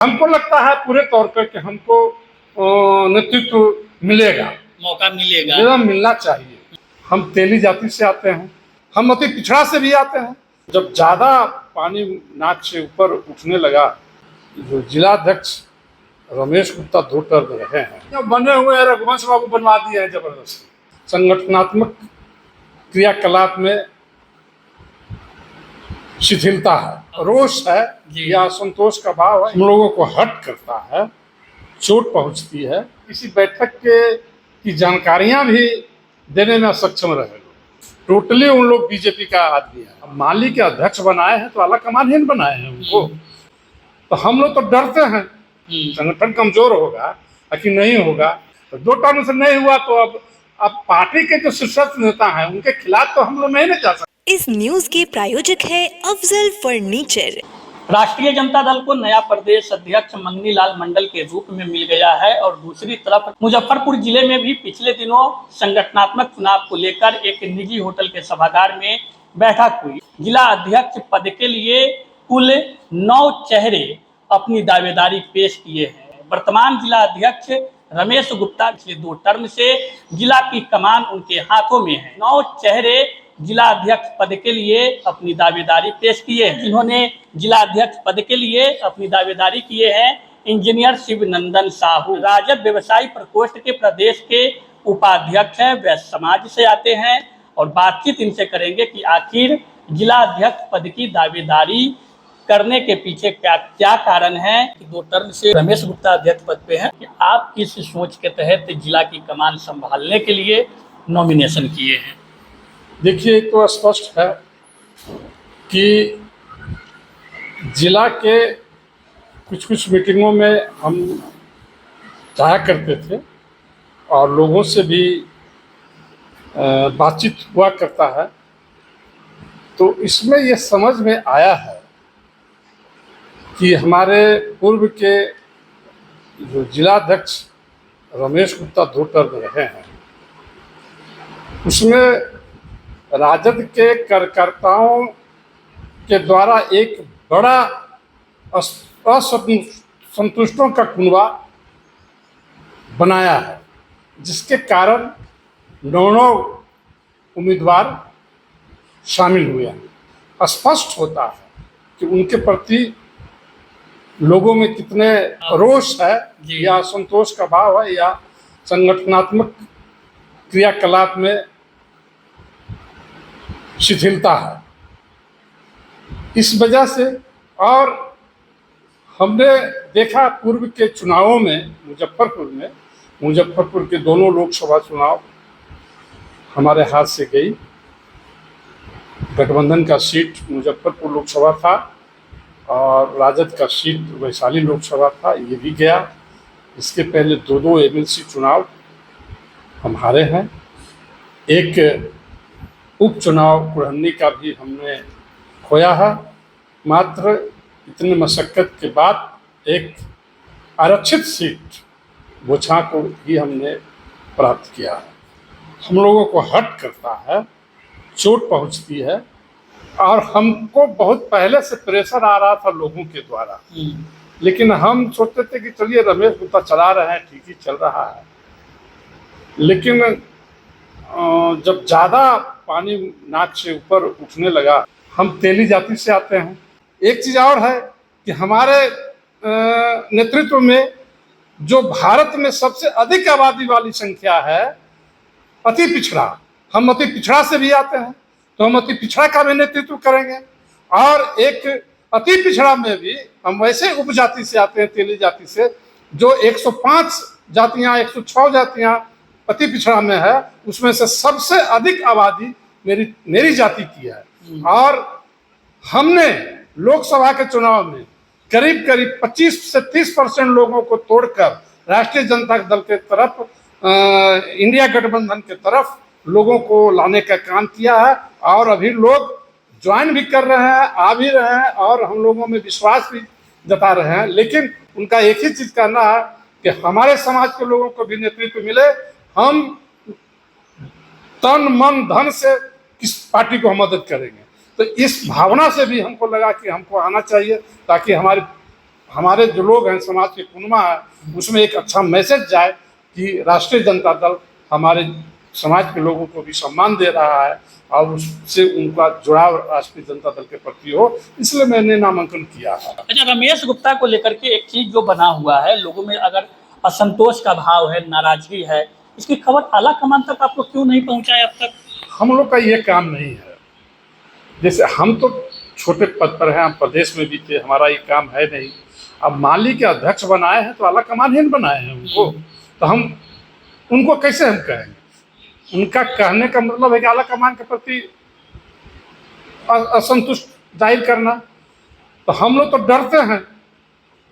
हमको लगता है पूरे तौर पर कि हमको नेतृत्व मिलेगा, मौका मिलेगा, एकदम मिलना चाहिए। हम तेली जाति से आते हैं, हम अति पिछड़ा से भी आते हैं। जब ज्यादा पानी नाक से ऊपर उठने लगा, जो जिलाध्यक्ष रमेश गुप्ता 2 टर्म रहे हैं, जो बने हुए हैं रघुवंश बाबू बनवा दिए हैं जबरदस्ती। संगठनात्मक क्रियाकलाप में शिथिलता है, रोष है या असंतोष का भाव है, हम लोगों को हट करता है, चोट पहुंचती है। किसी बैठक की जानकारियां भी देने में सक्षम रहे लोग। टोटली उन लोग बीजेपी का आदमी है। अब माली के अध्यक्ष बनाए हैं तो आला कमान ही बनाए हैं उनको, तो हम लोग तो डरते हैं संगठन कमजोर होगा कि नहीं होगा। तो 2 टर्म से नहीं हुआ तो अब पार्टी के जो शीर्षस्थ नेता हैं उनके खिलाफ तो हम लोग नहीं जा सकते। इस न्यूज के प्रायोजक है अफजल फर्नीचर। राष्ट्रीय जनता दल को नया प्रदेश अध्यक्ष मंगनी लाल मंडल के रूप में मिल गया है और दूसरी तरफ मुजफ्फरपुर जिले में भी पिछले दिनों संगठनात्मक चुनाव को लेकर एक निजी होटल के सभागार में बैठक हुई। जिला अध्यक्ष पद के लिए कुल 9 चेहरे अपनी दावेदारी पेश किए हैं। वर्तमान जिला अध्यक्ष रमेश गुप्ता पिछले 2 टर्म से जिला की कमान उनके हाथों में है। 9 चेहरे जिला अध्यक्ष पद के लिए अपनी दावेदारी पेश किए हैं। जिन्होंने जिला अध्यक्ष पद के लिए अपनी दावेदारी किए हैं इंजीनियर शिवनंदन साहू, राजद व्यवसायी प्रकोष्ठ के प्रदेश के उपाध्यक्ष हैं, वह समाज से आते हैं और बातचीत इनसे करेंगे कि आखिर जिला अध्यक्ष पद की दावेदारी करने के पीछे क्या कारण है कि 2 टर्म से रमेश गुप्ता अध्यक्ष पद पे हैं। कि आप किस सोच के तहत जिला की कमान संभालने के लिए नॉमिनेशन किए हैं? देखिए, तो स्पष्ट है कि जिला के कुछ मीटिंगों में हम जाया करते थे और लोगों से भी बातचीत हुआ करता है, तो इसमें ये समझ में आया है कि हमारे पूर्व के जो जिलाध्यक्ष रमेश गुप्ता 2 टर्म रहे हैं, उसमें राजद के कार्यकर्ताओं के द्वारा एक बड़ा असंतुष्टों का कुनबा बनाया है, जिसके कारण 9 उम्मीदवार शामिल हुए हैं। स्पष्ट होता है कि उनके प्रति लोगों में कितने रोष है या असंतोष का भाव है या संगठनात्मक क्रियाकलाप में शिथिलता है। इस वजह से, और हमने देखा पूर्व के चुनावों में मुजफ्फरपुर के दोनों लोकसभा चुनाव हमारे हाथ से गई। गठबंधन का सीट मुजफ्फरपुर लोकसभा था और राजद का सीट वैशाली लोकसभा था, ये भी गया। इसके पहले 2 एमएलसी चुनाव हम हारे हैं। एक उपचुनाव कुरहन्नी का भी हमने खोया है। मात्र इतने मशक्कत के बाद एक आरक्षित सीट बोछा को भी हमने प्राप्त किया है। हम लोगों को हट करता है, चोट पहुंचती है और हमको बहुत पहले से प्रेशर आ रहा था लोगों के द्वारा, लेकिन हम सोचते थे कि चलिए रमेश गुप्ता चला रहे हैं, ठीक ही चल रहा है। लेकिन जब ज़्यादा पानी नाक से ऊपर उठने लगा, हम तेली जाति से आते हैं। एक चीज़ और है कि हमारे नेतृत्व में जो भारत में सबसे अधिक आबादी वाली संख्या है, अति पिछड़ा, हम अति पिछड़ा से भी आते हैं, तो हम अति पिछड़ा का भी नेतृत्व करेंगे। और एक अति पिछड़ा में भी हम वैसे उपजाति से आते हैं, तेली जाति से, जो 105 जातियाँ 106 जातियाँ अति पिछड़ा में है, उसमें से सबसे अधिक आबादी मेरी जाति की है। और हमने लोकसभा के चुनाव में करीब 25 से 30% लोगों को तोड़कर राष्ट्रीय जनता दल के तरफ, इंडिया गठबंधन के तरफ लोगों को लाने का काम किया है। और अभी लोग ज्वाइन भी कर रहे हैं, आ भी रहे हैं और हम लोगों में विश्वास भी जता रहे हैं। लेकिन उनका एक ही चीज़ करना है कि हमारे समाज के लोगों को भी नेतृत्व मिले। हम तन मन धन से किस पार्टी को हम मदद करेंगे, तो इस भावना से भी हमको लगा कि हमको आना चाहिए, ताकि हमारे जो लोग हैं, समाज के कुनबा है, उसमें एक अच्छा मैसेज जाए कि राष्ट्रीय जनता दल हमारे समाज के लोगों को भी सम्मान दे रहा है और उससे उनका जुड़ाव राष्ट्रीय जनता दल के प्रति हो, इसलिए मैंने नामांकन किया है। अच्छा, रमेश गुप्ता को लेकर के एक चीज जो बना हुआ है, लोगों में अगर असंतोष का भाव है, नाराजगी है, इसकी खबर आला कमान तक आपको क्यों नहीं पहुंचाया अब तक? हम लोग का ये काम नहीं है। जैसे हम तो छोटे पद पर हैं, हम प्रदेश में भी थे, हमारा ये काम है नहीं। अब माली के अध्यक्ष बनाए हैं तो आला कमान ही बनाए हैं उनको, तो हम उनको कैसे हम कहेंगे? उनका कहने का मतलब है कि आला कमान के प्रति असंतुष्ट जाहिर करना। तो हम लोग तो डरते हैं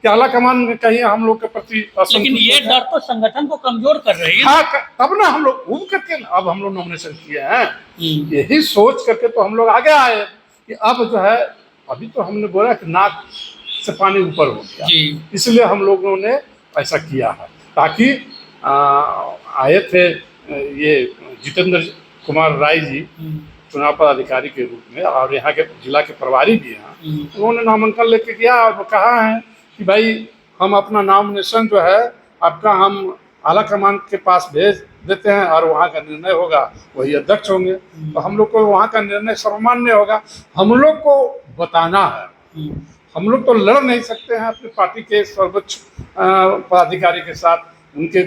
कि आला कमान कहीं हम लोग के प्रति असंतुष्ट। लेकिन ये डर तो संगठन को कमजोर कर रही है। हाँ, तब ना हम लोग घूम करके अब हम लोग नॉमिनेशन किए हैं। यही सोच करके तो हम लोग आगे आए कि अब जो है, अभी तो हमने बोला कि नाक से पानी ऊपर हो गया, इसलिए हम लोगों ने ऐसा किया है। ताकि आए थे ये जितेंद्र कुमार राय जी चुनाव पदाधिकारी के रूप में, और यहाँ के जिला के प्रभारी भी हैं, उन्होंने नामांकन लेके गया और कहा है कि भाई हम अपना नॉमिनेशन जो है आपका हम आला कमान के पास भेज देते हैं और वहाँ का निर्णय होगा, वही अध्यक्ष होंगे। तो हम लोग को वहाँ का निर्णय सर्वमान्य होगा। हम लोग को बताना है, हम लोग तो लड़ नहीं सकते हैं अपनी पार्टी के सर्वोच्च पदाधिकारी के साथ। उनके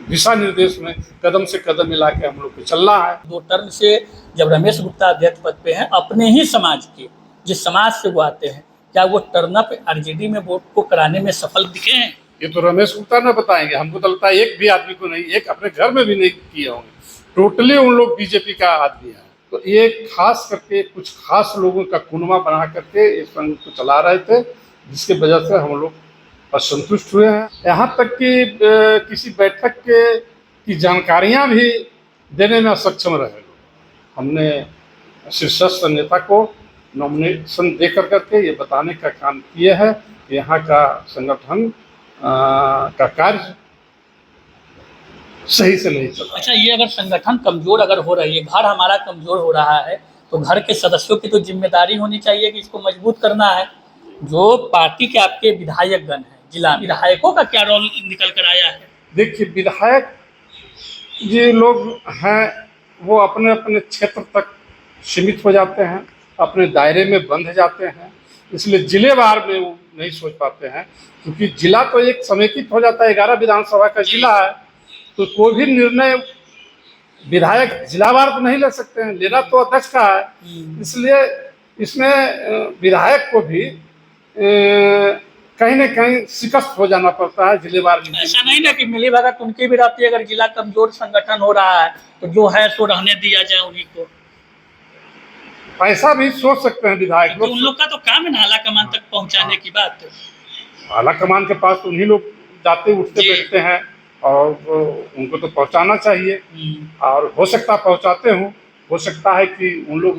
दिशा निर्देश में कदम से कदम मिला के हम लोग को चलना है। 2 टर्म से जब रमेश गुप्ता अध्यक्ष पद पे हैं, अपने ही समाज के, जिस समाज से वो आते हैं, क्या वो टर्न अप आरजेडी में वोट को कराने में सफल दिखे हैं? ये तो रमेश गुप्ता ने बताएंगे। हमको तो लगता है एक भी आदमी को नहीं, एक अपने घर में भी नहीं किए होंगे। टोटली उन लोग बीजेपी का आदमी है। तो ये खास करके कुछ खास लोगों का कुनबा बना करके इस संघ को चला रहे थे, जिसके वजह से हम लोग असंतुष्ट हुए हैं। यहाँ तक कि किसी बैठक की जानकारियाँ भी देने में असक्षम रहे लोग। हमने शीर्षस्थ नेता को नॉमिनेशन दे करके ये बताने का काम किए है कि यहाँ का संगठन का कार्य सही से नहीं चल। अच्छा, ये अगर संगठन कमजोर अगर हो रही है, घर हमारा कमजोर हो रहा है, तो घर के सदस्यों की तो जिम्मेदारी होनी चाहिए कि इसको मजबूत करना है। जो पार्टी के आपके विधायकगण हैं, जिला विधायकों का क्या रोल निकल कर आया है? देखिए, विधायक ये लोग हैं वो अपने अपने क्षेत्र तक सीमित हो जाते हैं, अपने दायरे में बंध जाते हैं, इसलिए जिलेवार में वो नहीं सोच पाते हैं। क्योंकि जिला तो एक समेकित हो जाता है, 11 विधानसभा का जिला है, तो कोई भी निर्णय विधायक जिलावार तो नहीं ले सकते हैं, लेना तो अध्यक्ष का है। इसलिए इसमें विधायक को भी कहीं न कहीं शिकस्त हो जाना पड़ता है जिलेवार में। ऐसा नहीं ना कि मिली भगत उनकी भी रहती है, अगर जिला कमजोर संगठन हो रहा है तो जो है सो रहने दिया जाए उन्हीं को। ऐसा भी सोच सकते हैं विधायक लोग। उन लोग का तो काम है ना आला कमान तक पहुंचाने की बात। आला कमान के पास तो उन्हीं लोग जाते उठते बैठते हैं और उनको तो पहुंचाना चाहिए, और हो सकता पहुंचाते हों, हो सकता है कि उन लोग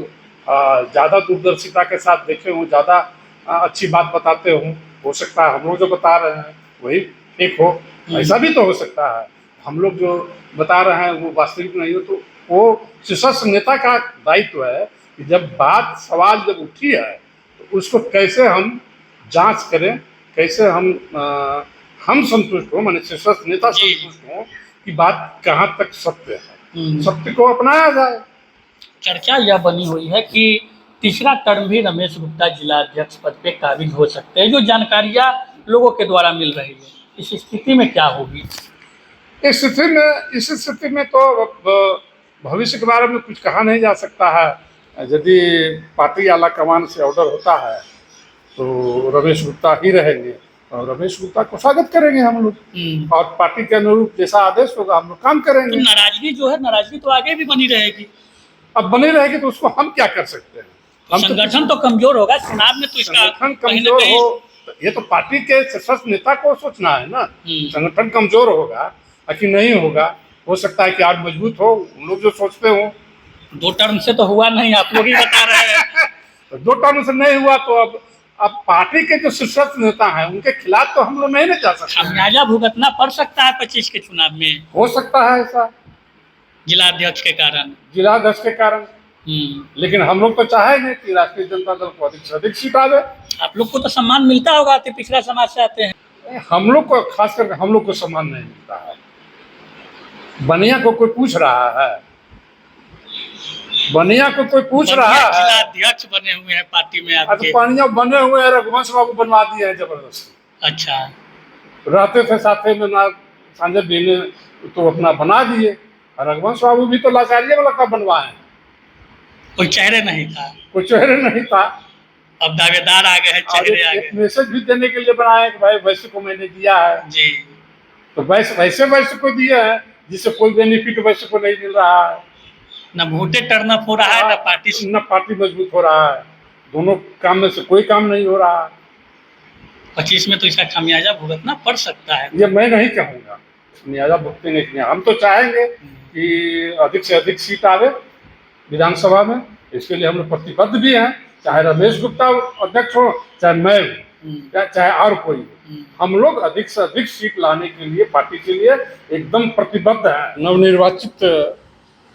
ज़्यादा दूरदर्शिता के साथ देखे हों, ज़्यादा अच्छी बात बताते हों। हो सकता है हम लोग जो बता रहे हैं वही ठीक हो, ऐसा भी तो हो सकता है। हम लोग जो बता रहे हैं वो वास्तविक नहीं हो, तो वो शीर्षस्थ नेता का दायित्व है कि जब बात सवाल जब उठी है तो उसको कैसे हम जांच करें, कैसे हम संतुष्ट हो, माने शीर्षस्थ नेता संतुष्ट हो कि बात कहाँ तक सत्य है, सत्य को अपनाया जाए। चर्चा यह बनी हुई है कि तीसरा टर्म भी रमेश गुप्ता जिला अध्यक्ष पद पे काबिज हो सकते हैं, जो जानकारियां लोगों के द्वारा मिल रही है। इस स्थिति में क्या होगी? इस स्थिति में तो भविष्य के बारे में कुछ कहा नहीं जा सकता है। यदि पार्टी आला कमान से ऑर्डर होता है तो रमेश गुप्ता ही रहेंगे और रमेश गुप्ता को स्वागत करेंगे हम लोग, और पार्टी के अनुरूप जैसा आदेश होगा हम लोग काम करेंगे। तो नाराजगी जो है, नाराजगी तो आगे भी बनी रहेगी। अब बनी रहेगी तो उसको हम क्या कर सकते हैं? हम संगठन तो कमजोर होगा, चुनाव में तो इसका संगठन कमजोर हो, ये तो पार्टी के शीर्षस्थ नेता को सोचना है ना। संगठन कमजोर होगा कि नहीं होगा, हो सकता है कि आज मजबूत हो, उन लोग जो सोचते हो। 2 टर्म से तो हुआ नहीं, आप लोग ही बता रहे हैं। तो 2 टर्म से नहीं हुआ तो अब पार्टी के जो शीर्षस्थ नेता हैं उनके खिलाफ तो हम लोग नहीं जा सकते। खामियाजा भुगतना पड़ सकता है 25 के चुनाव में, हो सकता है ऐसा, जिलाध्यक्ष के कारण, जिलाध्यक्ष के कारण। लेकिन हम लोग तो चाहेंगे कि राष्ट्रीय जनता दल को अधिक से अधिक सीट आवे। आप लोग को तो सम्मान मिलता होगा, अति पिछड़ा समाज से आते हैं। हम लोग को, खास करके हम लोग को सम्मान नहीं मिलता है। बनिया को कोई पूछ रहा है? बनिया को कोई पूछ रहा है? जिला अध्यक्ष बने हुए हैं पार्टी में आपके। बनिया बने हुए हैं, रघुवंश बाबू बनवा दिए हैं जबरदस्ती। अच्छा, रहते थे साथे में ना, संजय भी ने तो अपना बना दिए। रघुवंश बाबू भी तो लाचारिया वाला का बनवाए, कोई चेहरे नहीं था, कोई चेहरे नहीं था। अब दावेदार आ गए हैं, चेहरे आ गए मैसेज भी देने के लिए बनाए कि भाई वैसे को मैंने दिया है, जी। तो वैसे को दिया है जिससे कोई बेनिफिट वैसे को नहीं मिल रहा है। न वोटे टर्न अप हो रहा है, न पार्टी मजबूत हो रहा है। दोनों काम में से कोई काम नहीं हो रहा है। 25 में तो इसका खामियाजा भुगतना पड़ सकता है। ये मैं नहीं कहूँगा खामियाजा भुगतेंगे कि नहीं। हम तो चाहेंगे कि अधिक से अधिक सीट आवे विधानसभा में। इसके लिए हम लोग प्रतिबद्ध भी हैं, चाहे रमेश गुप्ता अध्यक्ष हो, चाहे मैं हूँ, चाहे और कोई। हम लोग अधिक से अधिक सीट लाने के लिए पार्टी के लिए एकदम प्रतिबद्ध हैं। नवनिर्वाचित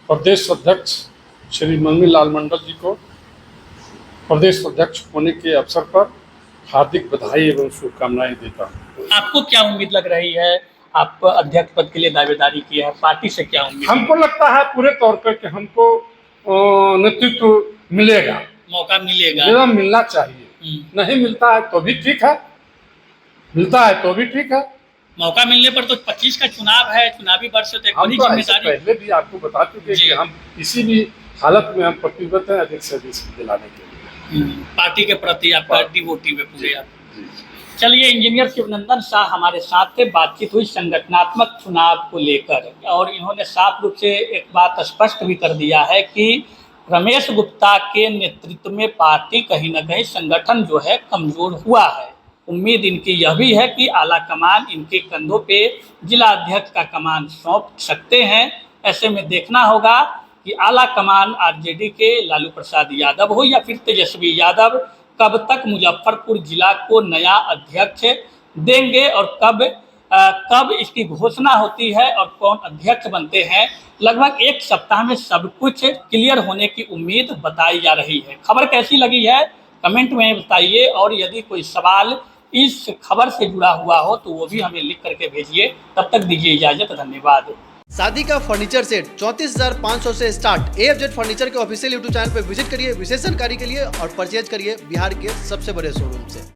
प्रदेश अध्यक्ष श्री मंगनी लाल मंडल जी को प्रदेश अध्यक्ष होने के अवसर पर हार्दिक बधाई एवं शुभकामनाएं देता हूँ। आपको क्या उम्मीद लग रही है? आप अध्यक्ष पद के लिए दावेदारी की है, पार्टी से क्या उम्मीद? हमको लगता है पूरे तौर पर कि हमको नेतृत्व मिलेगा, मौका मिलेगा, मिलना चाहिए। नहीं मिलता है तो भी ठीक है, मिलता है तो भी ठीक है। मौका मिलने पर तो 25 का चुनाव है, चुनावी वर्ष, तो एक बड़ी जिम्मेदारी। पहले भी आपको बता चुके कि हम किसी भी हालत में हम प्रतिबद्ध हैं अधिक से अधिक सीट दिलाने के लिए। पार्टी के प्रति आपका डिवोटी में पूरे आप। चलिए, इंजीनियर शिवनंदन शाह हमारे साथ थे, बातचीत हुई संगठनात्मक चुनाव को लेकर, और इन्होंने साफ रूप से एक बात स्पष्ट भी कर दिया है कि रमेश गुप्ता के नेतृत्व में पार्टी कहीं न कहीं संगठन जो है कमजोर हुआ है। उम्मीद इनकी यह भी है कि आला कमान इनके कंधों पे जिला अध्यक्ष का कमान सौंप सकते हैं। ऐसे में देखना होगा कि आला कमान आरजेडी के लालू प्रसाद यादव हो या फिर तेजस्वी यादव कब तक मुजफ्फरपुर जिला को नया अध्यक्ष देंगे, और कब इसकी घोषणा होती है और कौन अध्यक्ष बनते हैं। लगभग एक सप्ताह में सब कुछ क्लियर होने की उम्मीद बताई जा रही है। खबर कैसी लगी है कमेंट में बताइए, और यदि कोई सवाल इस खबर से जुड़ा हुआ हो तो वो भी हमें लिख करके भेजिए। तब तक दीजिए इजाजत, धन्यवाद। शादी का फर्नीचर सेट 34,500 से स्टार्ट। AFZ फर्नीचर के ऑफिशियल YouTube चैनल पर विजिट करिए विशेष जानकारी के लिए और परचेज करिए बिहार के सबसे बड़े शोरूम से।